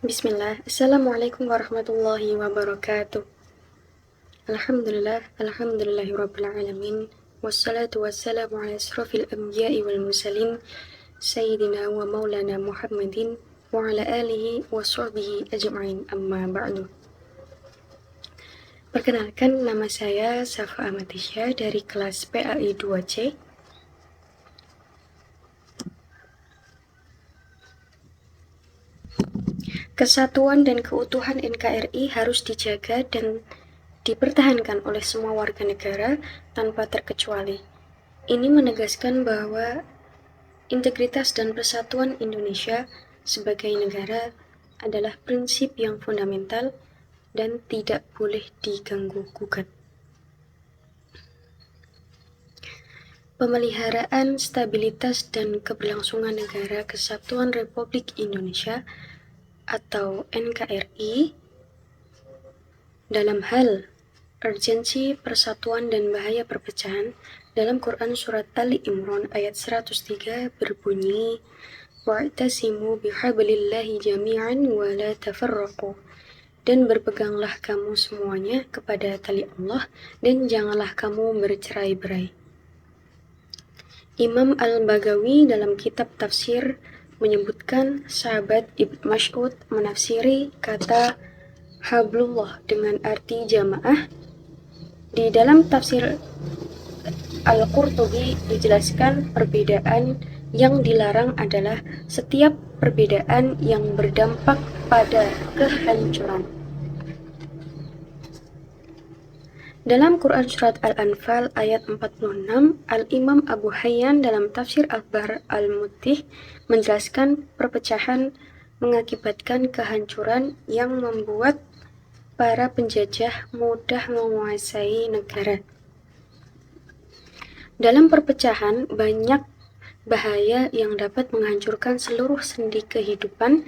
Bismillah. Assalamualaikum warahmatullahi wabarakatuh. Alhamdulillahirabbil alamin. Wassalatu wassalamu ala asrofil anbiya'i wal mursalin sayyidina wa maulana Muhammadin wa ala alihi wa sahbihi ajma'in, amma ba'du. Perkenalkan, nama saya Safa Amatisya dari kelas PAI 2C. Kesatuan dan keutuhan NKRI harus dijaga dan dipertahankan oleh semua warga negara tanpa terkecuali. Ini menegaskan bahwa integritas dan persatuan Indonesia sebagai negara adalah prinsip yang fundamental dan tidak boleh diganggu-gugat. Pemeliharaan stabilitas dan keberlangsungan Negara Kesatuan Republik Indonesia atau NKRI dalam hal urgensi persatuan dan bahaya perpecahan dalam Quran Surat Ali Imran ayat 103 berbunyi, wa'tasimu bihablillahi jami'an wa la tafarraqu, dan berpeganglah kamu semuanya kepada tali Allah dan janganlah kamu bercerai-berai. Imam Al-Baghawi dalam kitab tafsir menyebutkan sahabat Ibnu Mas'ud menafsiri kata hablullah dengan arti jamaah. Di dalam tafsir Al-Qurtubi dijelaskan perbedaan yang dilarang adalah setiap perbedaan yang berdampak pada kehancuran. Dalam Quran Surat Al-Anfal ayat 46, Al-Imam Abu Hayyan dalam tafsir Al-Bahr Al-Mutih menjelaskan perpecahan mengakibatkan kehancuran yang membuat para penjajah mudah menguasai negara. Dalam perpecahan, banyak bahaya yang dapat menghancurkan seluruh sendi kehidupan,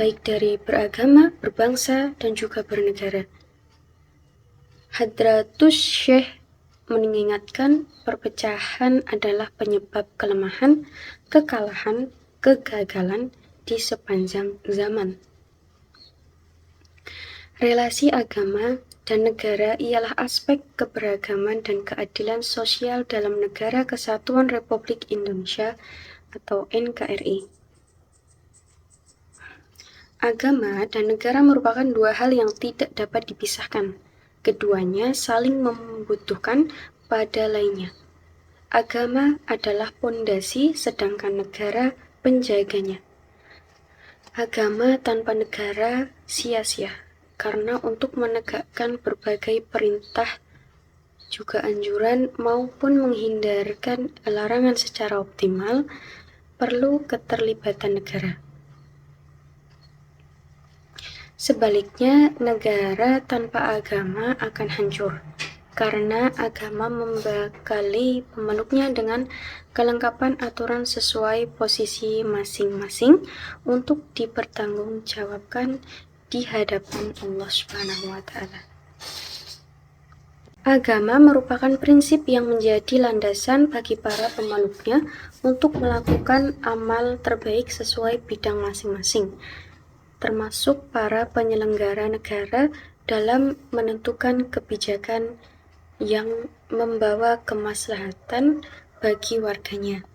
baik dari beragama, berbangsa, dan juga bernegara. Hadratus Syekh mengingatkan perpecahan adalah penyebab kelemahan, kekalahan, kegagalan di sepanjang zaman. Relasi agama dan negara ialah aspek keberagaman dan keadilan sosial dalam Negara Kesatuan Republik Indonesia atau NKRI. Agama dan negara merupakan dua hal yang tidak dapat dipisahkan. Keduanya saling membutuhkan pada lainnya. Agama adalah pondasi, sedangkan negara penjaganya. Agama tanpa negara sia-sia, karena untuk menegakkan berbagai perintah, juga anjuran maupun menghindarkan larangan secara optimal, perlu keterlibatan negara. Sebaliknya, negara tanpa agama akan hancur, karena agama membekali pemeluknya dengan kelengkapan aturan sesuai posisi masing-masing untuk dipertanggungjawabkan di hadapan Allah Subhanahu wa Ta'ala. Agama merupakan prinsip yang menjadi landasan bagi para pemeluknya untuk melakukan amal terbaik sesuai bidang masing-masing, termasuk para penyelenggara negara dalam menentukan kebijakan yang membawa kemaslahatan bagi warganya.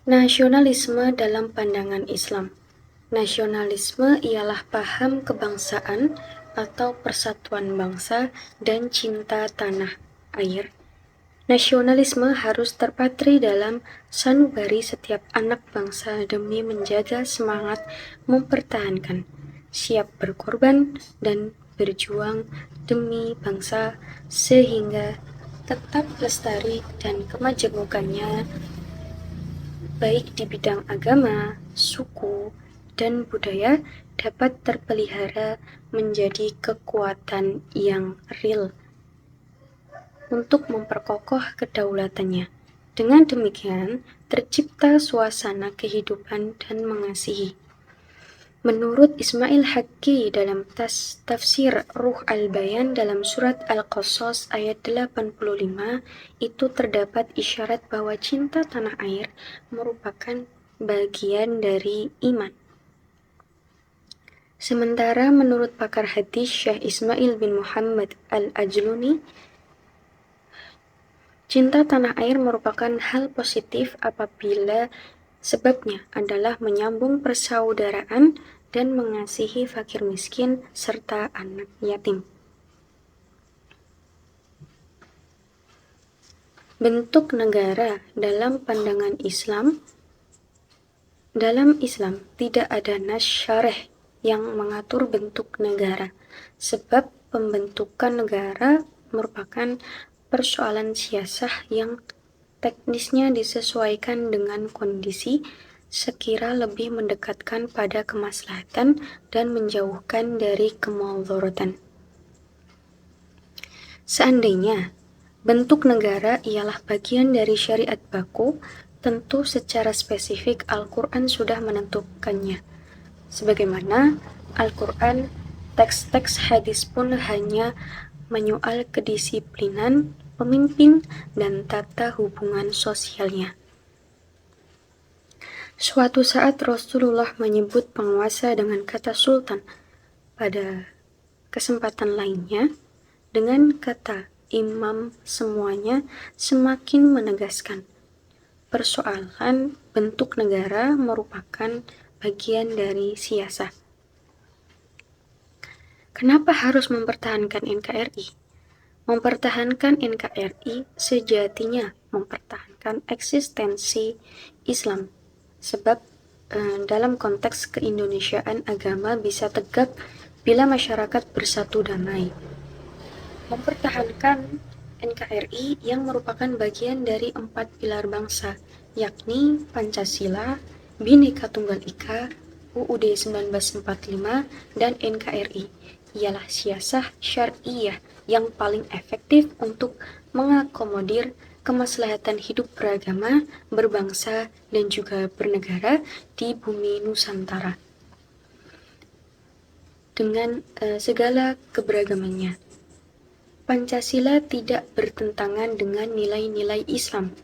Nasionalisme dalam pandangan Islam. Nasionalisme ialah paham kebangsaan atau persatuan bangsa dan cinta tanah air. Nasionalisme harus terpatri dalam sanubari setiap anak bangsa demi menjaga semangat mempertahankan, siap berkorban, dan berjuang demi bangsa sehingga tetap lestari dan kemajemukannya baik di bidang agama, suku, dan budaya dapat terpelihara menjadi kekuatan yang real untuk memperkokoh kedaulatannya. Dengan demikian, tercipta suasana kehidupan dan mengasihi. Menurut Ismail Haqqi dalam tafsir Ruh Al-Bayan dalam surat Al-Qasas ayat 85, itu terdapat isyarat bahwa cinta tanah air merupakan bagian dari iman. Sementara menurut pakar hadis Syekh Ismail bin Muhammad Al-Ajluni, cinta tanah air merupakan hal positif apabila sebabnya adalah menyambung persaudaraan dan mengasihi fakir miskin serta anak yatim. Bentuk negara dalam pandangan Islam. Dalam Islam tidak ada nas syarih yang mengatur bentuk negara, sebab pembentukan negara merupakan persoalan siasah yang teknisnya disesuaikan dengan kondisi, sekira lebih mendekatkan pada kemaslahatan dan menjauhkan dari kemudaratan. Seandainya bentuk negara ialah bagian dari syariat baku, tentu secara spesifik Al-Quran sudah menentukannya. Sebagaimana Al-Quran, teks-teks hadis pun hanya menyoal kedisiplinan pemimpin dan tata hubungan sosialnya. Suatu saat Rasulullah menyebut penguasa dengan kata sultan. Pada kesempatan lainnya, dengan kata imam, semuanya semakin menegaskan persoalan bentuk negara merupakan bagian dari siasat. Kenapa harus mempertahankan NKRI? Mempertahankan NKRI sejatinya mempertahankan eksistensi Islam, sebab dalam konteks keindonesiaan agama bisa tegak bila masyarakat bersatu damai. Mempertahankan NKRI yang merupakan bagian dari 4 pilar bangsa, yakni Pancasila, Bhinneka Tunggal Ika, UUD 1945, dan NKRI, ialah siasah syariah yang paling efektif untuk mengakomodir kemaslahatan hidup beragama, berbangsa, dan juga bernegara di bumi Nusantara dengan segala keberagamannya. Pancasila tidak bertentangan dengan nilai-nilai Islam.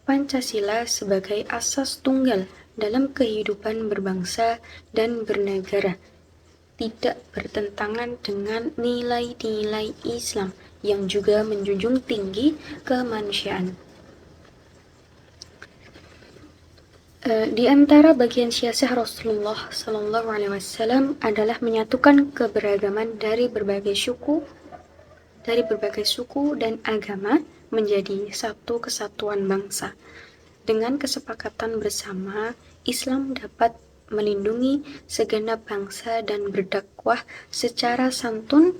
Pancasila sebagai asas tunggal dalam kehidupan berbangsa dan bernegara tidak bertentangan dengan nilai-nilai Islam yang juga menjunjung tinggi kemanusiaan. Di antara bagian siasah Rasulullah SAW adalah menyatukan keberagaman dari berbagai suku dan agama menjadi satu kesatuan bangsa. Dengan kesepakatan bersama, Islam dapat melindungi segenap bangsa dan berdakwah secara santun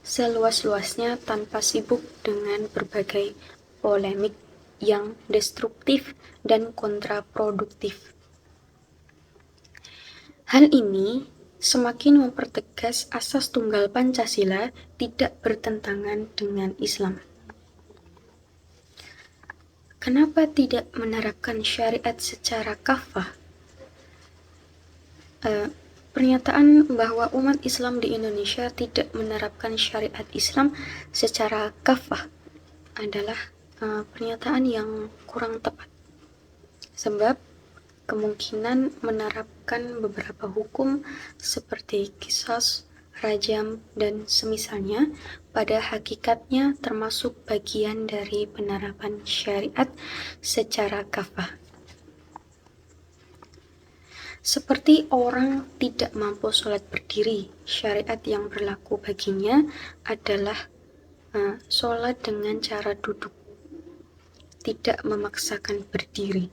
seluas-luasnya tanpa sibuk dengan berbagai polemik yang destruktif dan kontraproduktif. Hal ini semakin mempertegas asas tunggal Pancasila tidak bertentangan dengan Islam. Kenapa tidak menerapkan syariat secara kafah? Pernyataan bahwa umat Islam di Indonesia tidak menerapkan syariat Islam secara kafah adalah pernyataan yang kurang tepat. Sebab kemungkinan menerapkan beberapa hukum seperti qisas, rajam, dan semisalnya pada hakikatnya termasuk bagian dari penerapan syariat secara kafah. Seperti orang tidak mampu sholat berdiri, syariat yang berlaku baginya adalah sholat dengan cara duduk, tidak memaksakan berdiri.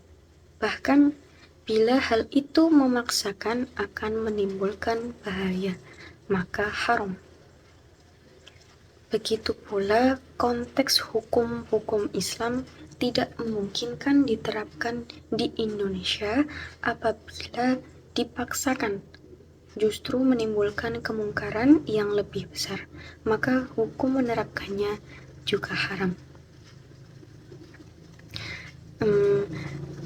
Bahkan bila hal itu memaksakan akan menimbulkan bahaya, maka haram. Begitu pula konteks hukum-hukum Islam tidak memungkinkan diterapkan di Indonesia apabila dipaksakan, justru menimbulkan kemungkaran yang lebih besar, maka hukum menerapkannya juga haram.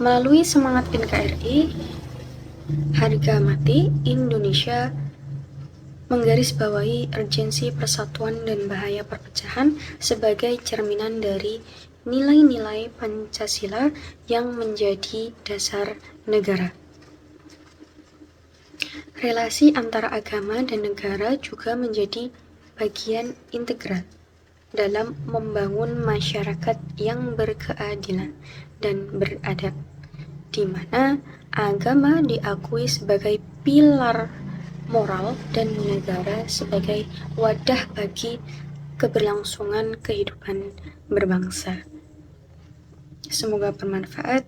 Melalui semangat NKRI, harga mati, Indonesia menggarisbawahi urgensi persatuan dan bahaya perpecahan sebagai cerminan dari nilai-nilai Pancasila yang menjadi dasar negara. Relasi antara agama dan negara juga menjadi bagian integral dalam membangun masyarakat yang berkeadilan dan beradab, di mana agama diakui sebagai pilar moral dan negara sebagai wadah bagi keberlangsungan kehidupan berbangsa. Semoga bermanfaat.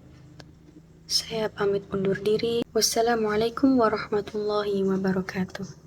Saya pamit undur diri. Wassalamualaikum warahmatullahi wabarakatuh.